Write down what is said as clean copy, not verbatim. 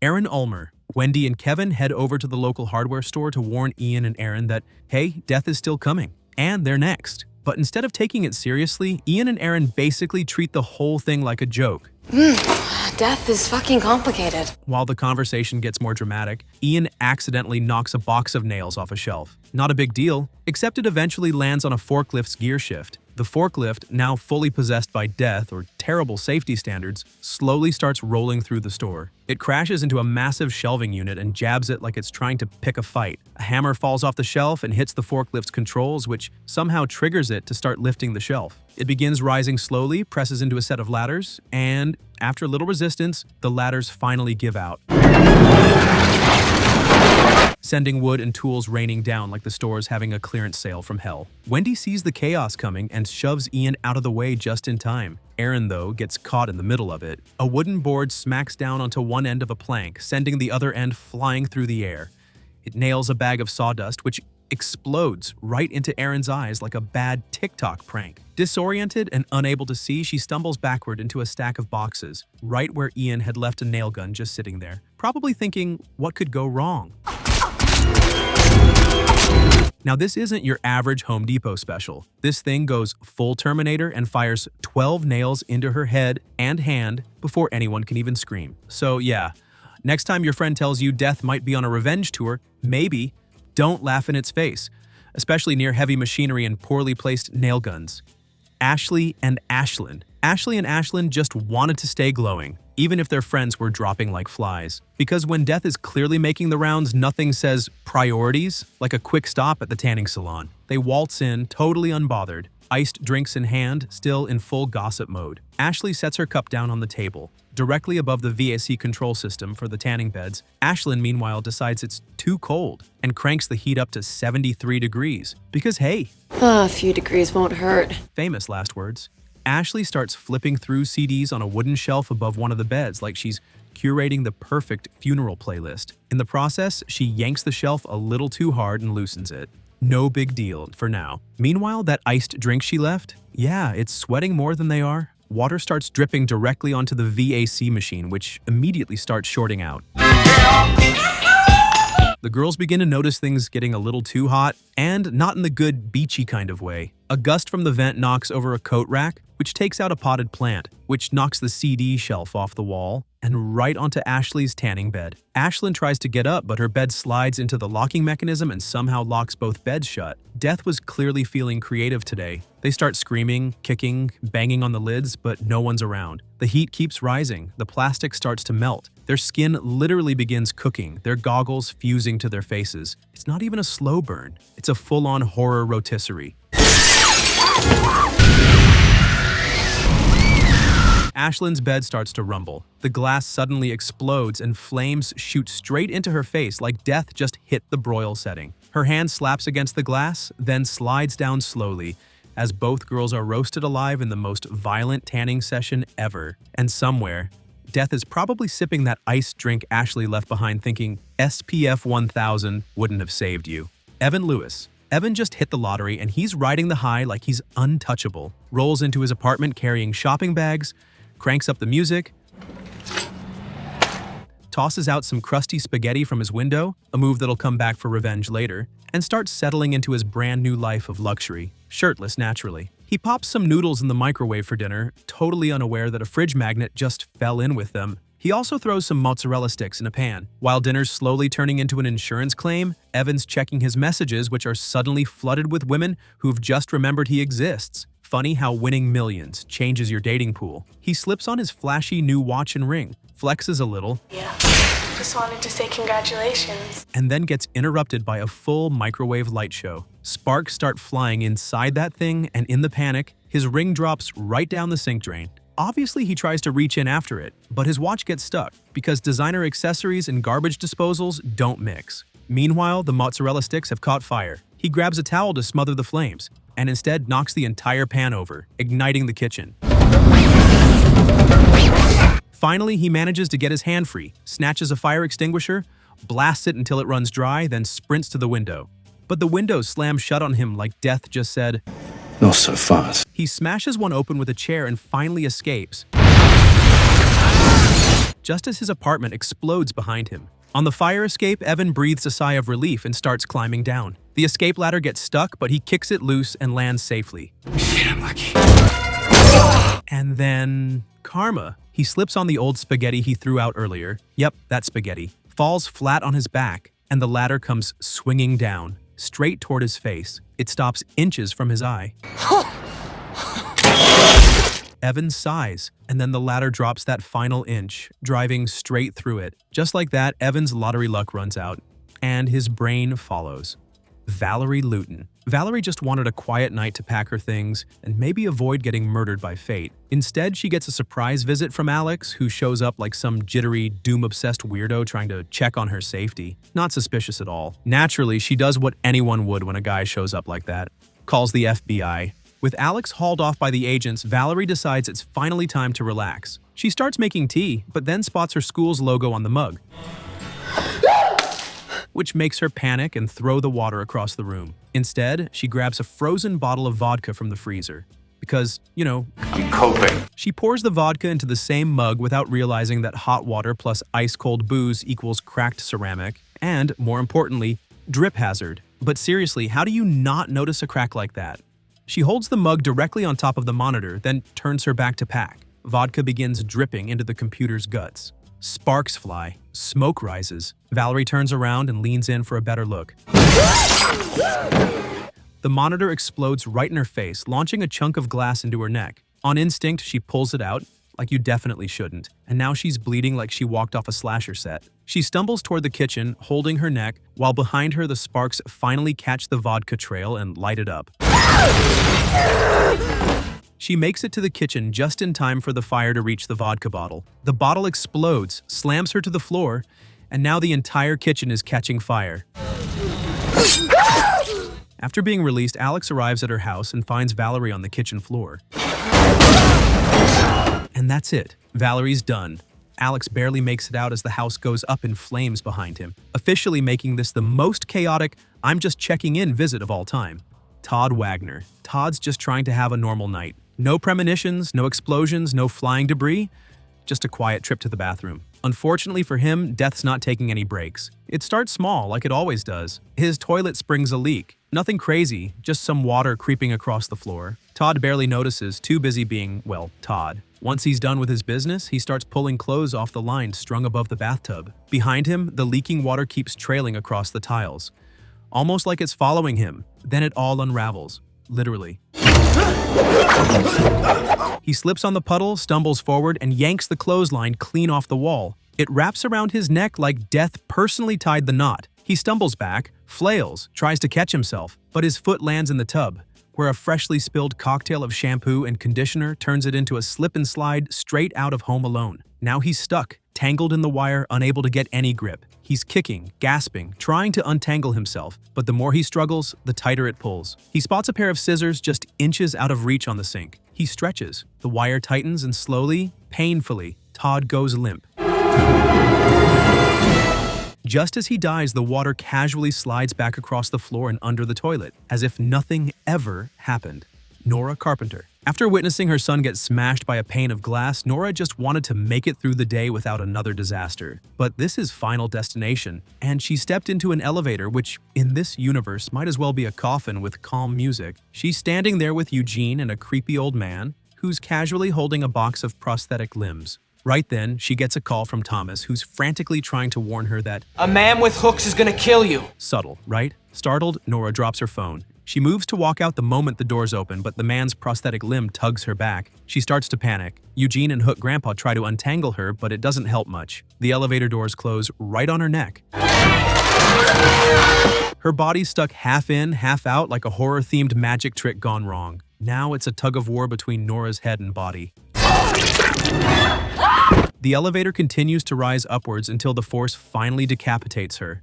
Erin Ulmer, Wendy and Kevin head over to the local hardware store to warn Ian and Erin that, hey, death is still coming, and they're next. But instead of taking it seriously, Ian and Erin basically treat the whole thing like a joke. Death is fucking complicated. While the conversation gets more dramatic, Ian accidentally knocks a box of nails off a shelf. Not a big deal, except it eventually lands on a forklift's gear shift. The forklift, now fully possessed by death or terrible safety standards, slowly starts rolling through the store. It crashes into a massive shelving unit and jabs it like it's trying to pick a fight. A hammer falls off the shelf and hits the forklift's controls, which somehow triggers it to start lifting the shelf. It begins rising slowly, presses into a set of ladders, and after a little resistance, the ladders finally give out, sending wood and tools raining down like the store's having a clearance sale from hell. Wendy sees the chaos coming and shoves Ian out of the way just in time. Erin, though, gets caught in the middle of it. A wooden board smacks down onto one end of a plank, sending the other end flying through the air. It nails a bag of sawdust, which explodes right into Erin's eyes like a bad TikTok prank. Disoriented and unable to see, she stumbles backward into a stack of boxes, right where Ian had left a nail gun just sitting there, probably thinking, what could go wrong? Now, this isn't your average Home Depot special. This thing goes full Terminator and fires 12 nails into her head and hand before anyone can even scream. So yeah, next time your friend tells you death might be on a revenge tour, maybe don't laugh in its face, especially near heavy machinery and poorly placed nail guns. Ashley and Ashlyn. Ashley and Ashlyn just wanted to stay glowing, even if their friends were dropping like flies. Because when death is clearly making the rounds, nothing says priorities like a quick stop at the tanning salon. They waltz in, totally unbothered, iced drinks in hand, still in full gossip mode. Ashley sets her cup down on the table, directly above the VAC control system for the tanning beds. Ashlyn, meanwhile, decides it's too cold and cranks the heat up to 73 degrees. Because hey, A few degrees won't hurt. famous last words. Ashley starts flipping through CDs on a wooden shelf above one of the beds like she's curating the perfect funeral playlist. In the process, she yanks the shelf a little too hard and loosens it. No big deal for now. Meanwhile, that iced drink she left? Yeah, it's sweating more than they are. Water starts dripping directly onto the VAC machine, which immediately starts shorting out. The girls begin to notice things getting a little too hot, and not in the good beachy kind of way. A gust from the vent knocks over a coat rack, which takes out a potted plant, which knocks the CD shelf off the wall and right onto Ashley's tanning bed. Ashlyn tries to get up, but her bed slides into the locking mechanism and somehow locks both beds shut. Death was clearly feeling creative today. They start screaming, kicking, banging on the lids, but no one's around. The heat keeps rising. The plastic starts to melt. Their skin literally begins cooking, their goggles fusing to their faces. It's not even a slow burn. It's a full-on horror rotisserie. Ashlyn's bed starts to rumble. The glass suddenly explodes and flames shoot straight into her face like death just hit the broil setting. Her hand slaps against the glass, then slides down slowly as both girls are roasted alive in the most violent tanning session ever. And somewhere, death is probably sipping that iced drink Ashley left behind thinking SPF 1000 wouldn't have saved you. Evan Lewis. Evan just hit the lottery and he's riding the high like he's untouchable. Rolls into his apartment carrying shopping bags, cranks up the music, tosses out some crusty spaghetti from his window, a move that'll come back for revenge later, and starts settling into his brand new life of luxury, shirtless naturally. He pops some noodles in the microwave for dinner, totally unaware that a fridge magnet just fell in with them. He also throws some mozzarella sticks in a pan. While dinner's slowly turning into an insurance claim, Evan's checking his messages, which are suddenly flooded with women who've just remembered he exists. Funny how winning millions changes your dating pool. He slips on his flashy new watch and ring, flexes a little, Yeah, just wanted to say congratulations. and then gets interrupted by a full microwave light show. Sparks start flying inside that thing, and in the panic, his ring drops right down the sink drain. Obviously, he tries to reach in after it, but his watch gets stuck because designer accessories and garbage disposals don't mix. Meanwhile, the mozzarella sticks have caught fire. He grabs a towel to smother the flames, and instead knocks the entire pan over, igniting the kitchen. Finally, he manages to get his hand free, snatches a fire extinguisher, blasts it until it runs dry, then sprints to the window. But the window slams shut on him like death just said, Not so fast. He smashes one open with a chair and finally escapes. just as his apartment explodes behind him. On the fire escape, Evan breathes a sigh of relief and starts climbing down. The escape ladder gets stuck, but he kicks it loose and lands safely. Shit, I'm lucky. And then karma. He slips on the old spaghetti he threw out earlier. Yep, that spaghetti. Falls flat on his back, and the ladder comes swinging down, straight toward his face. It stops inches from his eye. Evan sighs, and then the ladder drops that final inch, driving straight through it. Just like that, Evan's lottery luck runs out, and his brain follows. Valerie Lewton. Valerie just wanted a quiet night to pack her things and maybe avoid getting murdered by fate. Instead, she gets a surprise visit from Alex, who shows up like some jittery, doom-obsessed weirdo trying to check on her safety. Not suspicious at all. Naturally, she does what anyone would when a guy shows up like that. Calls the FBI. With Alex hauled off by the agents, Valerie decides it's finally time to relax. She starts making tea, but then spots her school's logo on the mug, which makes her panic and throw the water across the room. Instead, she grabs a frozen bottle of vodka from the freezer. Because, I'm coping. She pours the vodka into the same mug without realizing that hot water plus ice-cold booze equals cracked ceramic and, more importantly, drip hazard. But seriously, how do you not notice a crack like that? She holds the mug directly on top of the monitor, then turns her back to pack. Vodka begins dripping into the computer's guts. Sparks fly. Smoke rises. Valerie turns around and leans in for a better look. The monitor explodes right in her face, launching a chunk of glass into her neck. On instinct, she pulls it out, like you definitely shouldn't, and now she's bleeding like she walked off a slasher set. She stumbles toward the kitchen, holding her neck, while behind her the sparks finally catch the vodka trail and light it up. She makes it to the kitchen just in time for the fire to reach the vodka bottle. The bottle explodes, slams her to the floor, and now the entire kitchen is catching fire. After being released, Alex arrives at her house and finds Valerie on the kitchen floor. And that's it. Valerie's done. Alex barely makes it out as the house goes up in flames behind him, officially making this the most chaotic "I'm just checking in" visit of all time. Tod Waggner. Todd's just trying to have a normal night. No premonitions, no explosions, no flying debris, just a quiet trip to the bathroom. Unfortunately for him, death's not taking any breaks. It starts small, like it always does. His toilet springs a leak. Nothing crazy, just some water creeping across the floor. Todd barely notices, too busy being, well, Todd. Once he's done with his business, he starts pulling clothes off the line strung above the bathtub. Behind him, the leaking water keeps trailing across the tiles, almost like it's following him. Then it all unravels, literally. He slips on the puddle, stumbles forward, and yanks the clothesline clean off the wall. It wraps around his neck like death personally tied the knot. He stumbles back, flails, tries to catch himself, but his foot lands in the tub, where a freshly spilled cocktail of shampoo and conditioner turns it into a slip and slide straight out of Home Alone. Now he's stuck, tangled in the wire, unable to get any grip. He's kicking, gasping, trying to untangle himself, but the more he struggles, the tighter it pulls. He spots a pair of scissors just inches out of reach on the sink. He stretches. The wire tightens and slowly, painfully, Todd goes limp. Just as he dies, the water casually slides back across the floor and under the toilet, as if nothing ever happened. Nora Carpenter. After witnessing her son get smashed by a pane of glass, Nora just wanted to make it through the day without another disaster. But this is Final Destination, and she stepped into an elevator, which, in this universe, might as well be a coffin with calm music. She's standing there with Eugene and a creepy old man, who's casually holding a box of prosthetic limbs. Right then, she gets a call from Thomas, who's frantically trying to warn her that a man with hooks is gonna kill you. Subtle, right? Startled, Nora drops her phone. She moves to walk out the moment the doors open, but the man's prosthetic limb tugs her back. She starts to panic. Eugene and Hook Grandpa try to untangle her, but it doesn't help much. The elevator doors close right on her neck. Her body's stuck half in, half out like a horror-themed magic trick gone wrong. Now it's a tug-of-war between Nora's head and body. The elevator continues to rise upwards until the force finally decapitates her.